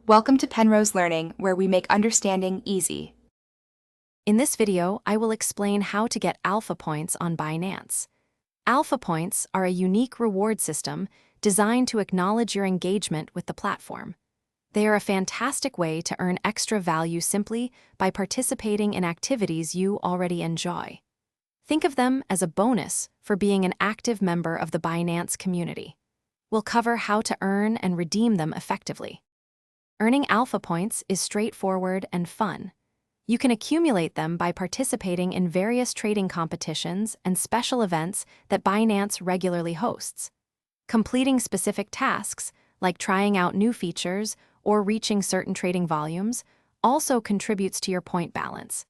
Welcome to Penrose Learning, where we make understanding easy. In this video, I will explain how to get alpha points on Binance. Alpha points are a unique reward system designed to acknowledge your engagement with the platform. They are a fantastic way to earn extra value simply by participating in activities you already enjoy. Think of them as a bonus for being an active member of the Binance community. We'll cover how to earn and redeem them effectively. Earning alpha points is straightforward and fun. You can accumulate them by participating in various trading competitions and special events that Binance regularly hosts. Completing specific tasks, like trying out new features or reaching certain trading volumes, also contributes to your point balance.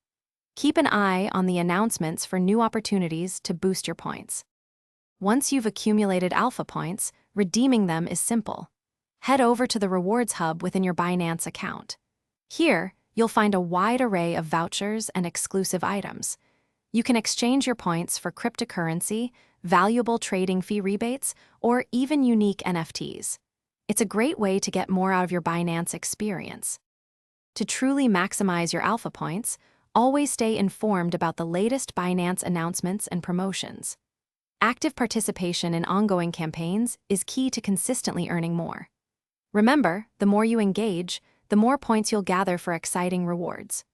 Keep an eye on the announcements for new opportunities to boost your points. Once you've accumulated alpha points, redeeming them is simple. Head over to the Rewards Hub within your Binance account. Here, you'll find a wide array of vouchers and exclusive items. You can exchange your points for cryptocurrency, valuable trading fee rebates, or even unique NFTs. It's a great way to get more out of your Binance experience. To truly maximize your alpha points, always stay informed about the latest Binance announcements and promotions. Active participation in ongoing campaigns is key to consistently earning more. Remember, the more you engage, the more points you'll gather for exciting rewards.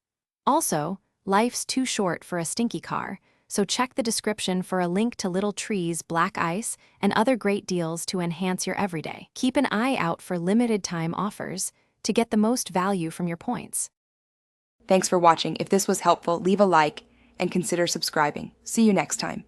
Also, life's too short for a stinky car, so check the description for a link to Little Tree's Black Ice and other great deals to enhance your everyday. Keep an eye out for limited-time offers to get the most value from your points. Thanks for watching. If this was helpful, leave a like and consider subscribing. See you next time.